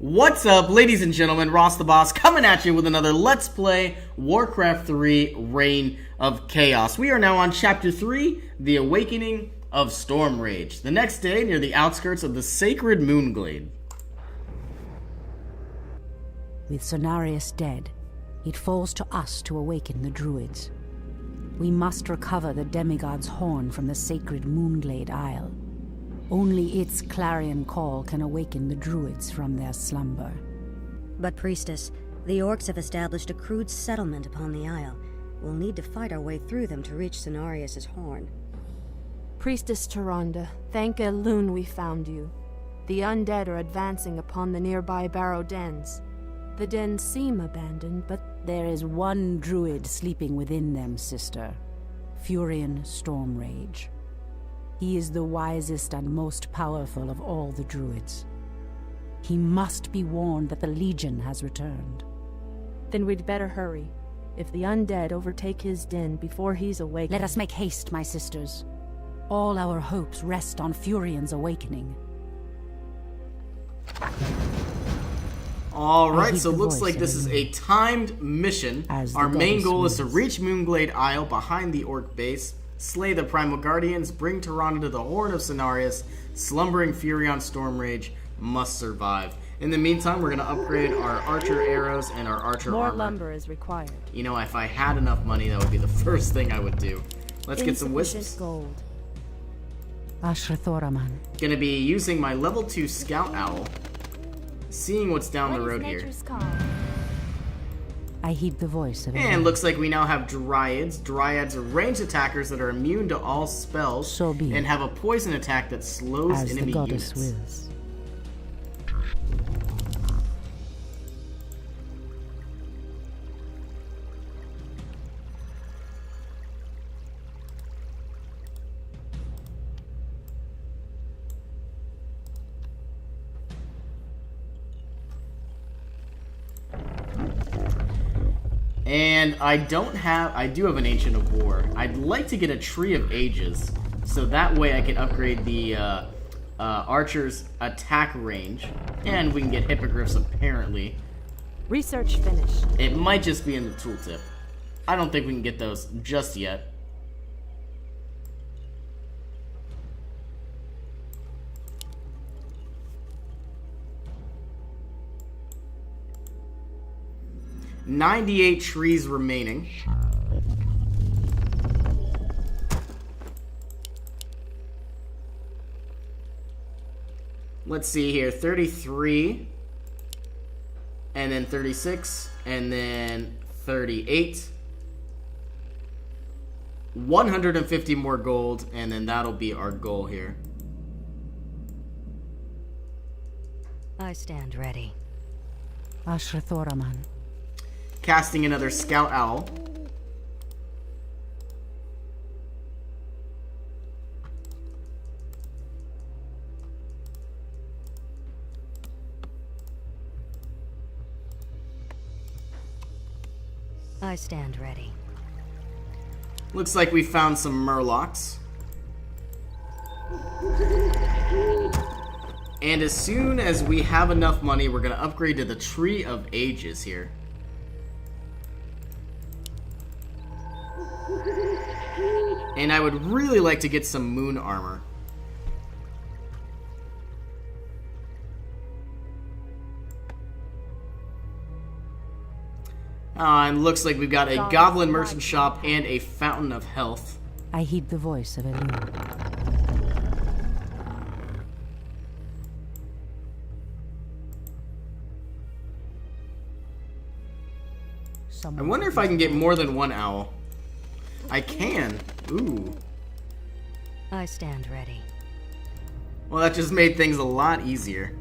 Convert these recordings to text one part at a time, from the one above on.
What's up, ladies and gentlemen? Ross the Boss coming at you with another Let's Play Warcraft 3 Reign of Chaos. We are now on Chapter 3, The Awakening of Stormrage. The next day, near the outskirts of the Sacred Moonglade. With Cenarius dead, it falls to us to awaken the Druids. We must recover the Demigod's horn from the Sacred Moonglade Isle. Only its clarion call can awaken the Druids from their slumber. But, Priestess, the Orcs have established a crude settlement upon the Isle. We'll need to fight our way through them to reach Cenarius' horn. Priestess Tyrande, thank Elune we found you. The undead are advancing upon the nearby barrow dens. The dens seem abandoned, but There is one Druid sleeping within them, sister. Furion Stormrage. He is the wisest and most powerful of all the Druids. He must be warned that the Legion has returned. then we'd better hurry. If the undead overtake his den before he's awake... Let us make haste, my sisters. All our hopes rest on Furion's awakening. Alright, so it looks like this is a timed mission. Our main goal is to reach Moonglade Isle behind the Orc base, slay the Primal Guardians, bring Tyrande to the Horn of Cenarius, slumbering Furion Stormrage must survive. In the meantime, we're going to upgrade our archer arrows and our archer More armor. lumber is required. You know, if I had enough money, that would be the first thing I would do. Let's get some Insufficient wisps. gold. Ashrathoraman. Gonna be using my level 2 Scout Owl, seeing what's down the road here. I heed the voice of And looks like we now have Dryads. Dryads are ranged attackers that are immune to all spells So be and it. have a poison attack that slows as the enemy goddess units. wills. And I do have an Ancient of War. I'd like to get a Tree of Ages, so that way I can upgrade the archer's attack range, and we can get hippogriffs apparently. Research finished. It might just be in the tooltip. I don't think we can get those just yet. $98 trees remaining. Let's see here, 33, and then 36, and then 38. 150 more gold, and then that'll be our goal here. I stand ready. Ashrathoraman. Casting another Scout Owl. I stand ready. Looks like we found some Murlocs. And as soon as we have enough money, we're going to upgrade to the Tree of Ages here. And I would really like to get some moon armor. And looks like we've got a Goblin Merchant Shop and a Fountain of Health. I heed the voice of Elune. I wonder if I can get more than one owl. I can. Ooh. I stand ready. Well, that just made things a lot easier.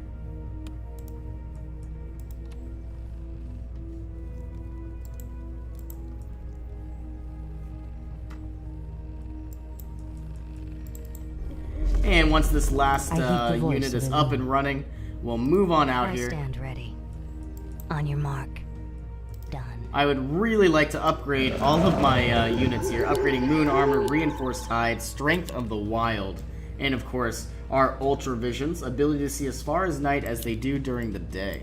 And once this last unit is up and running, we'll move on out here. I stand ready. On your mark. Done. I would really like to upgrade all of my units here. Upgrading Moon Armor, Reinforced Hide, Strength of the Wild, and of course, are Ultra Visions, ability to see as far as night as they do during the day.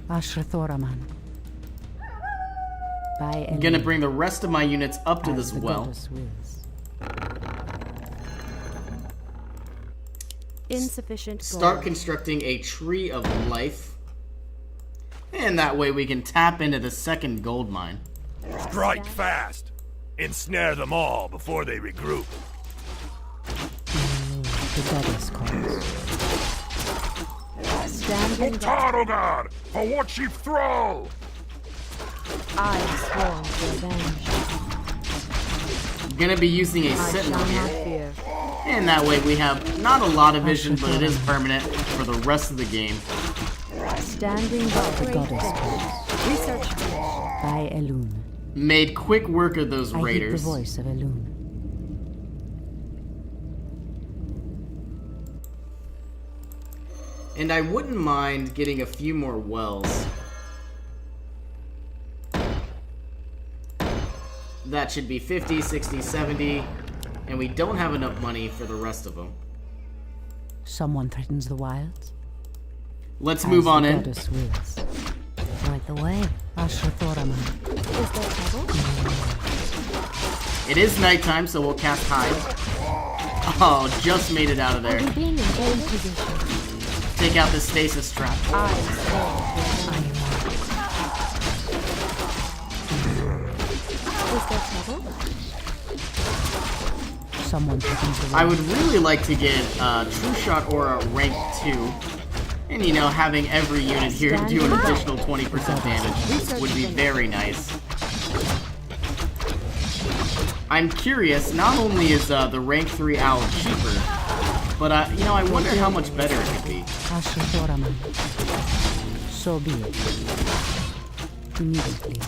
Ashrathoraman. I'm gonna bring the rest of my units up to this well. Insufficient gold. Start constructing a tree of life. And that way we can tap into the second gold mine. Strike fast! Ensnare them all before they regroup. The goddess calls. Standing guard. Tarogar! For what she throw! I am sworn to revenge. I'm gonna be using a I sentinel shall not here. fear. And that way we have not a lot of vision, but it is permanent for the rest of the game. Standing guard. The goddess calls. Research. By Elun. Made quick work of those I hear the raiders. voice of Elun. And I wouldn't mind getting a few more wells. That should be 50, 60, 70. And we don't have enough money for the rest of them. Someone threatens the wilds. Let's move on the in. goddess wills. Point the way. Ashrathoraman. Is there trouble? It is nighttime, so we'll cast hide. Oh, just made it out of there. Are we being invaded position? Take out the stasis trap. I am sworn to revenge. Is there trouble? Someone threatens the wilds. I would really like to get True Shot Aura rank 2. And you know, having every unit here do an additional 20% damage would be very nice. I'm curious, not only is the rank 3 owl cheaper, but you know, I wonder how much better it could be. Ashrathoraman. So be it. Immediately.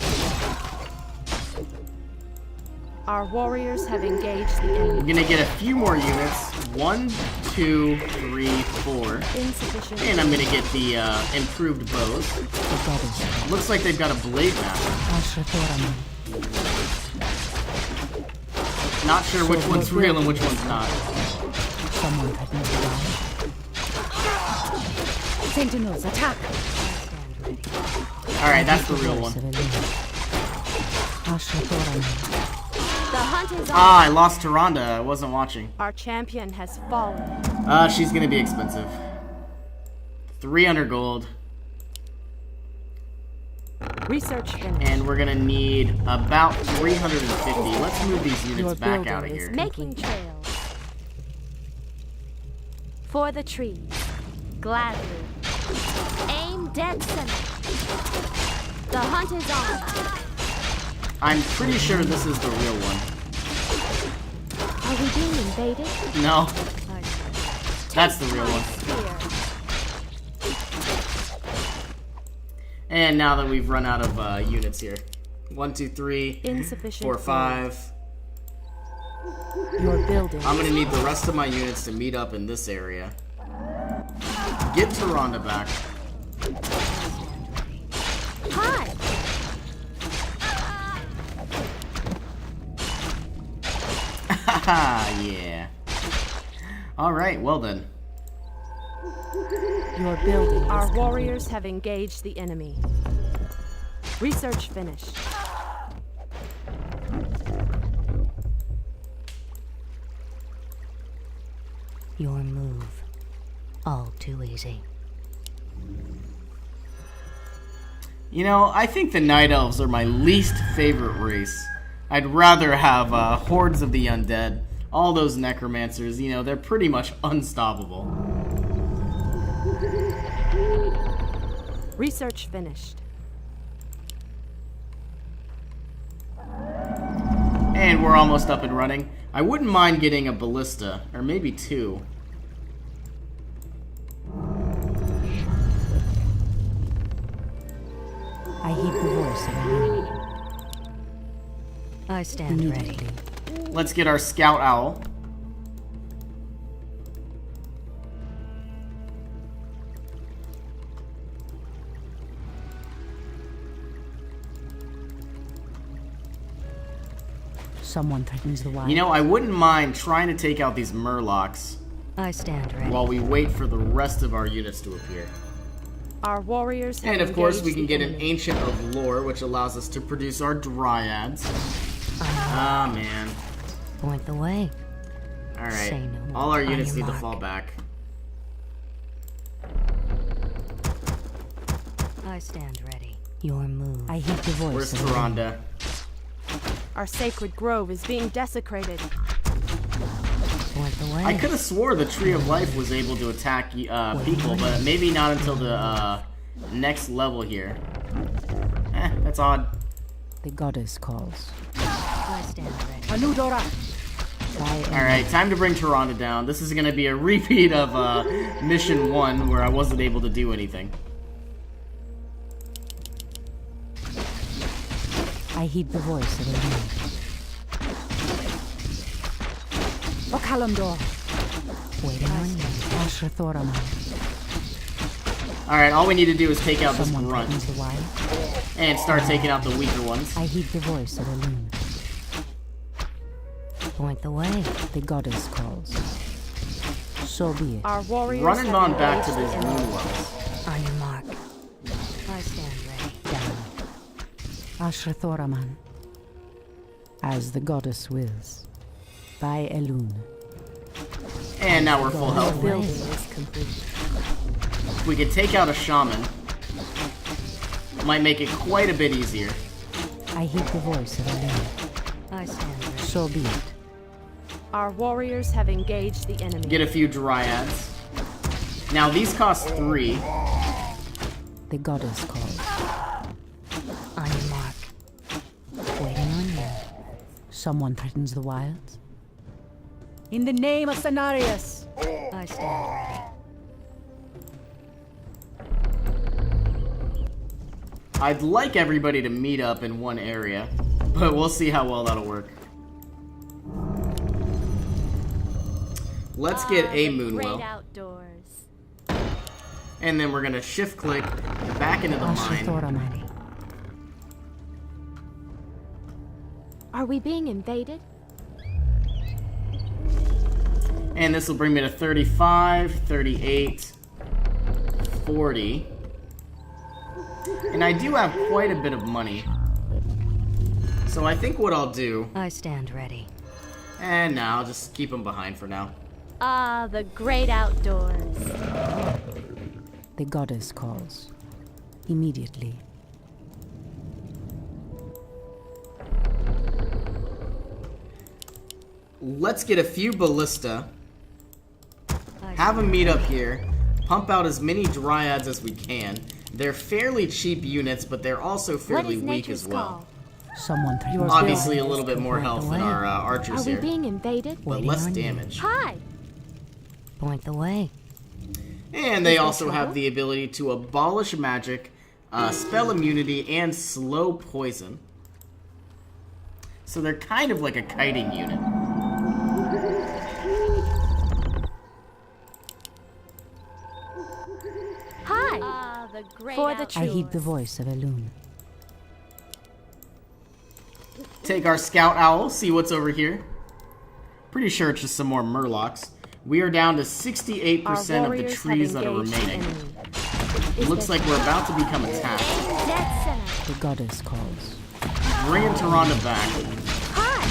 Our warriors have engaged the I'm enemy. gonna get a few more units. 1, 2, 3, 4. Insufficient. And I'm gonna get the improved bows. The goddess calls. Looks like they've got a blade master. Ashrathoraman. Not sure which one's real and which one's not. Someone threatens the wilds. Sentinels, attack! Alright, that's the real Voice one. of Elun. Ashrathoraman. The hunt is on. Ah, I lost Taronda. I wasn't watching. Our champion has fallen. She's gonna be expensive. 300 gold. Research finished. And we're gonna need about 350. Let's move these Your units back building out of is here. making trails. For the trees. Gladly. Aim dead center. The hunt is on. I'm pretty sure this is the real one. Are we being invaded? No, Our that's the real one. spear. And now that we've run out of units here. 1, 2, 3, Insufficient 4, gold. 5. Your building. I'm gonna need the rest of my units to meet up in this area. Get Taronda back. Hi. Haha, yeah. Alright, well then. Your building. Our warriors have engaged the enemy. Research finished. Your move. All too easy. You know, I think the Night Elves are my least favorite race. I'd rather have hordes of the undead. All those necromancers, you know, they're pretty much unstoppable. Research finished. And we're almost up and running. I wouldn't mind getting a ballista, or maybe 2. I heed the voice of Elun. I stand ready. Immediately. Let's get our scout owl. Someone threatens the wild. You know, I wouldn't mind trying to take out these murlocs I stand ready. while we wait for the rest of our units to appear. Our warriors have And of course, we engaged can the get an enemy. Ancient of Lore, which allows us to produce our dryads. Ah, man. Point the way. Alright. Say no more. All our On units your need to mark. fall back. I stand ready. Your move. I heed the voice Where's of the wind. Tyrande? Our sacred grove is being desecrated. Point the way. I could have swore the Tree of Life was able to attack people, but maybe not until the next level here. That's odd. The goddess calls. I stand ready. Anudora! Alright, time to bring Tyrande down. This is gonna be a repeat of Mission 1, where I wasn't able to do anything. I heed the voice of the wind. Okalamdor! Waiting on you. Ashrathoraman. Alright, all we need to do is take out this Someone grunt threatens the wild. and start taking out the weaker ones. I heed the voice of the loon. Point the way. The goddess calls. So be it. Our warriors Running have on back to engaged these the enemy. moon wells. On your mark. I stand ready. Down. Ashrathoraman. As the goddess wills. By Elun. And now we're full The health. building is complete. If we could take out a shaman, might make it quite a bit easier. I heed the voice of the loon. I stand ready. So be it. Our warriors have engaged the enemy. Get a few dryads. Now these cost 3. The goddess calls. On your mark. Waiting on you. Someone threatens the wilds. In the name of Cenarius! I stand ready. I'd like everybody to meet up in one area, but we'll see how well that'll work. Let's get a moonwell, outdoors. and then we're gonna shift click back into the mine. Ashrathoraman. Are we being invaded? And this will bring me to 35, 38, 40. And I do have quite a bit of money. So I think what I'll do, I stand ready. and now I'll just keep them behind for now. Ah, the great outdoors. The goddess calls. Immediately. Let's get a few ballista, have them meet up here, pump out as many dryads as we can. They're fairly cheap units, but they're also What fairly is weak nature's as well. call? Someone threatens the Obviously a wilds. little bit more health than our archers Are we here, being invaded? but less damage. Hi! Point the way. And they also have the ability to abolish magic, spell immunity, and slow poison. So they're kind of like a kiting unit. Hi! Ah, the great For the outdoors. I heed the voice of Elun. Take our scout owl, see what's over here. Pretty sure it's just some more murlocs. We are down to 68% Our of the warriors trees have that are engaged the remaining. enemy. Looks like we're about to become attacked. Dead center. The goddess calls. Bringing Tyrande back. Hi!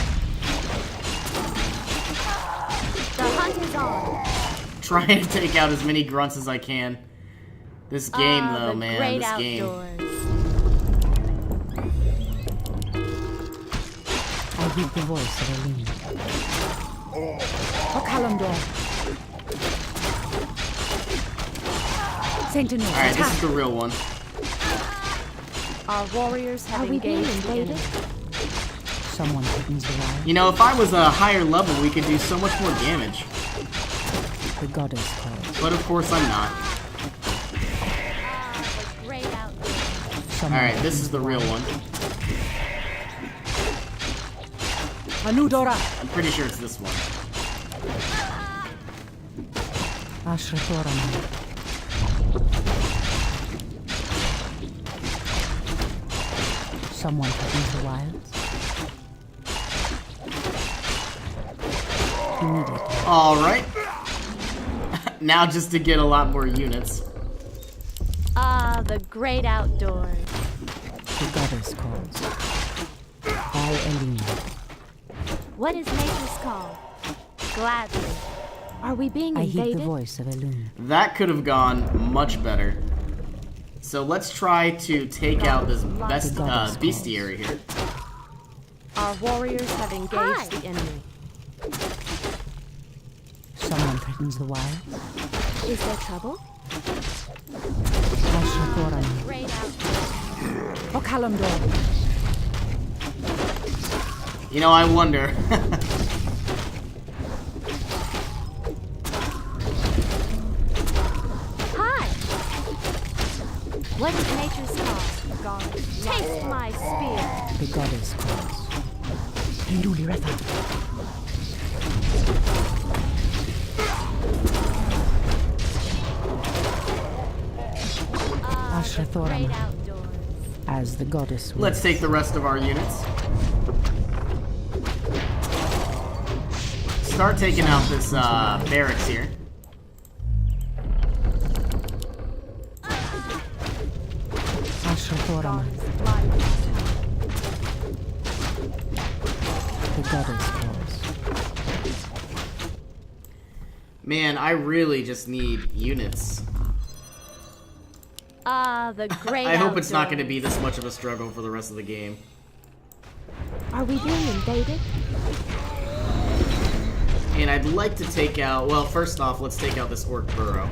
The hunt is on. Trying to take out as many grunts as I can. This game, Ah, though, the man, great this game. outdoors. I heed the voice of Elun. Okalamdor! Sentinels, Alright, this attack! is the real one. Our warriors have Are we being engaged the invaded? enemy. Someone threatens the wild. You know, if I was a higher level, we could do so much more damage. The goddess calls. But of course, I'm not. Ah, the great outdoors. Someone Alright, this is the real one. Anudora! I'm pretty sure it's this one. Ashrathoraman. Someone threatens the wilds. he needed. Alright. Now just to get a lot more units. Ah, the great outdoors. The goddess calls. By Elune. What is nature's call? Gladly. Are we being I heed invaded? the voice of Elune. That could have gone much better. So let's try to take out this bestiary here. Our warriors have engaged Hi. the enemy. Someone threatens the wild. Is there trouble? Ashrathoran. Great outdoors. O Kalimdor. You know, I wonder. Hi. What is nature's call? God. Taste my spear. The goddess calls. Hinduli Retha. The great outdoors. As the goddess wills. Let's take the rest of our units. Start taking out this barracks here. Ashrathoran. The goddess calls. Man, I really just need units. Ah, the great I hope it's not outdoors. going to be this much of a struggle for the rest of the game. Are we being invaded? And I'd like to take out, well, first off, let's take out this orc burrow.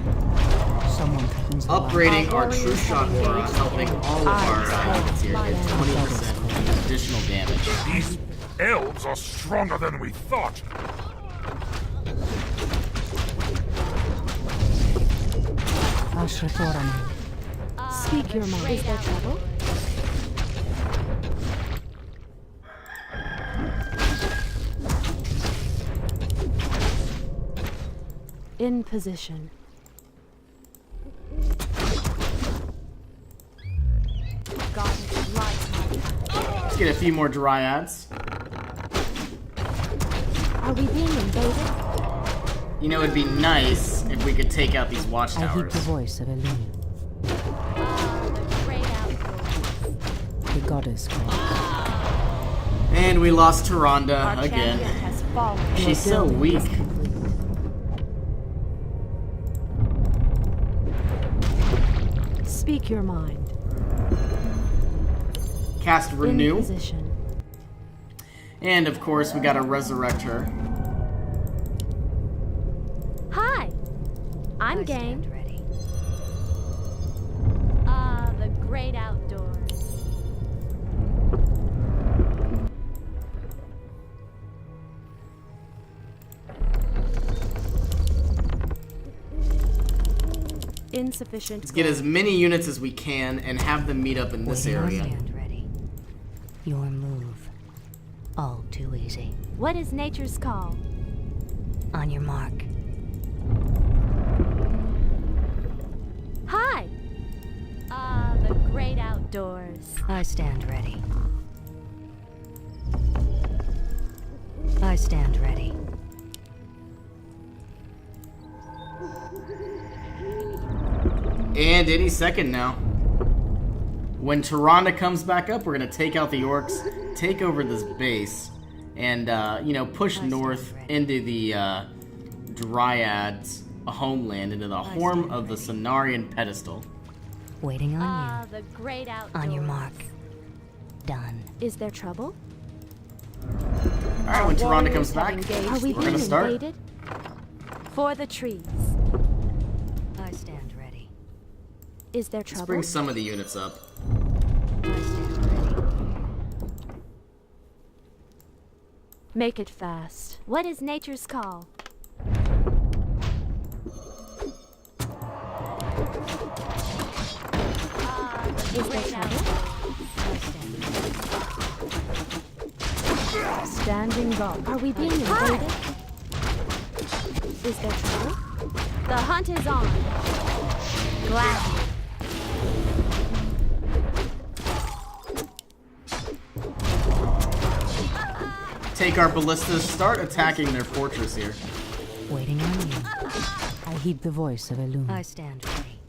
Someone threatens the Upgrading our warriors true shot have aura, engaged helping all of our units here get 20% additional damage. These elves are stronger than we thought. Ashrathoran. Speak your mind. Is there trouble? In position. God is light. Let's get a few more dryads. Are we being invaded? You know, it'd be nice if we could take out these I heed watchtowers. the voice of Elune. The great outdoors. The goddess calls. And we lost Our Tyrande champion again. has fallen. She's so weak. Speak your mind. Cast In Renew. position. And of course, we gotta resurrect her. Hi. I'm I game. stand ready. Ah, the great outdoors. Insufficient. Let's get as many units as we can and have them meet up in this Waiting, I area. stand ready. Your move. All too easy. What is nature's call? On your mark. Hi. Ah, the great outdoors. I stand ready. I stand ready. And any second now. When Tyrande comes back up, we're gonna take out the orcs, take over this base, and you know, push north into the Dryads' homeland, into the home of the Cenarian pedestal. Waiting on Ah, the great outdoors. you. On your mark. Done. Is there trouble? Alright, when Tyrande Warriors comes have back, engaged. Are we we're being gonna start. invaded? For the trees. I stand ready. Is there Let's trouble? bring some of the units up. I stand ready. Make it fast. What is nature's call? Is there trouble? Standing guard. Are we being invaded? Is there trouble? The hunt is on. Gladly. take our ballistas, start attacking their fortress here. Waiting on you. I heed the voice of Elune. I stand ready.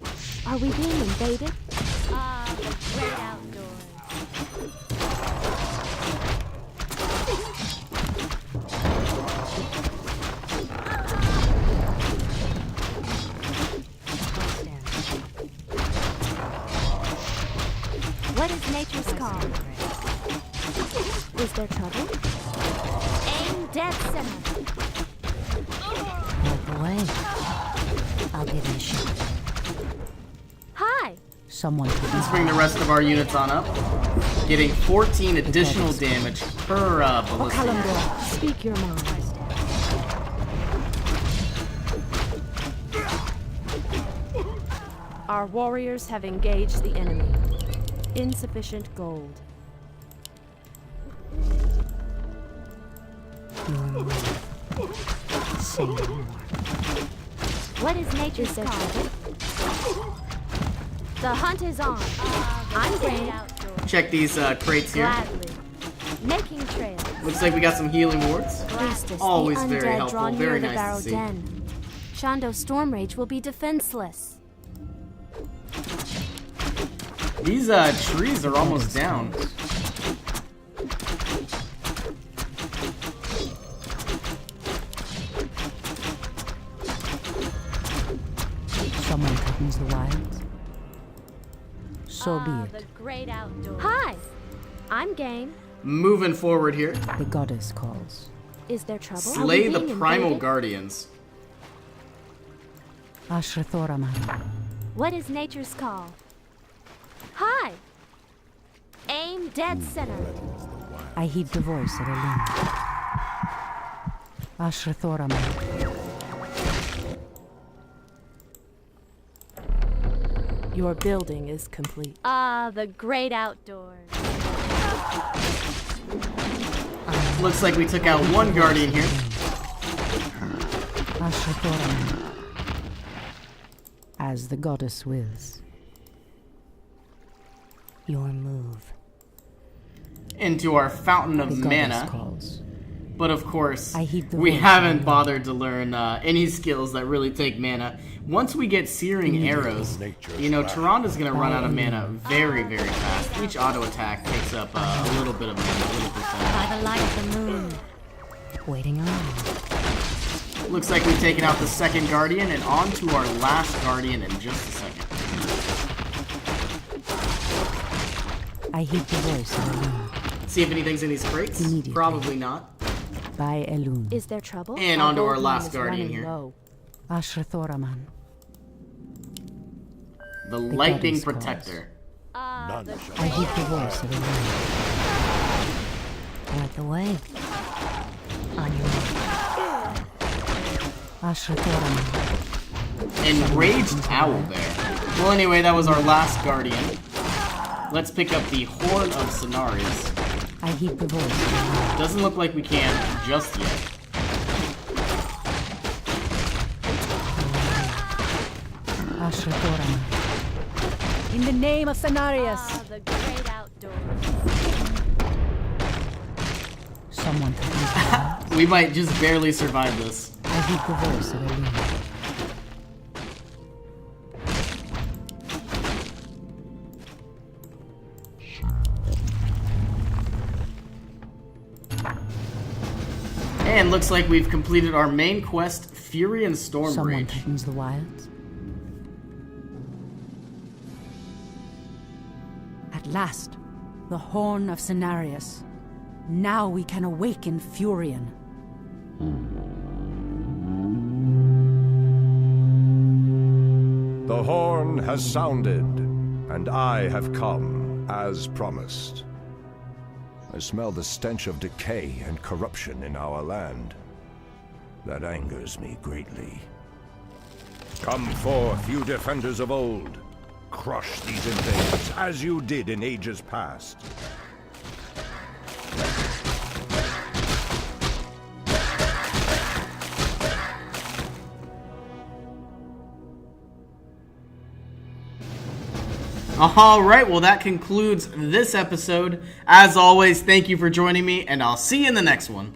Are we being invaded? The great outdoors. What is nature's call? Is there trouble? Aim dead center. Oh boy. I'll give it a shot. Hi. Someone Let's bring the rest of our units on up. Getting 14 additional damage per ballista. Kalimdor, speak your mind. Our warriors have engaged the enemy. Insufficient gold. Say no more. What is nature's call? The hunt is on. I'm game. Check these crates here. Gladly. Making trails. Looks like we got some healing wards. Priestess, Always the very undead helpful, draw very near the nice to Barrow see. Den. Shondo Stormrage will be defenseless. These trees are almost down. Someone threatens the wilds. So be The it. great outdoors. Hi. I'm game. Moving forward here. The goddess calls. Is there trouble? Slay Are we the being primal invaded? guardians. Ashrathoraman. What is nature's call? Hi. Aim dead center. I heed the voice of Elune. Ashrathoraman. Your building is complete. The great outdoors. Looks like we took out one guardian here. Ashrathoraman. As the goddess wills. Your move. Into our fountain of The goddess mana. calls. But of course, I heed the we voice haven't of bothered to learn any skills that really take mana. Once we get searing arrows, you know, Tyranda's going to run out of mana very, very fast. Each auto attack takes up a little bit of mana, a little percent. By the light of the moon. Waiting on you. Looks like we've taken out the second guardian and on to our last guardian in just a second. I heed the voice of Elune. See if anything's in these crates? Immediately. Probably not. By Elune. Is there trouble? And onto our gold last mine is guardian running here. low. Ashrathoraman. The lightning goddess calls. protector. None shall I heed the voice of Elune. Light the way. On your way. Ashrathoraman. Enraged owlbear. Well, anyway, that was our last guardian. Let's pick up the Horn of Cenarius. I heed the voice of Elune. Doesn't look like we can just yet. Ashrathoraman. In the name of Cenarius. The great outdoors. Someone threatens the wilds. We might just barely survive this. I heed the voice of Elune. And looks like we've completed our main quest, Fury and Someone Stormrage. threatens the wilds. At last, the Horn of Cenarius. Now we can awaken Furion. The horn has sounded, and I have come, as promised. I smell the stench of decay and corruption in our land. That angers me greatly. Come forth, you defenders of old. Crush these invaders, as you did in ages past. Alright, well that concludes this episode. As always, thank you for joining me, and I'll see you in the next one.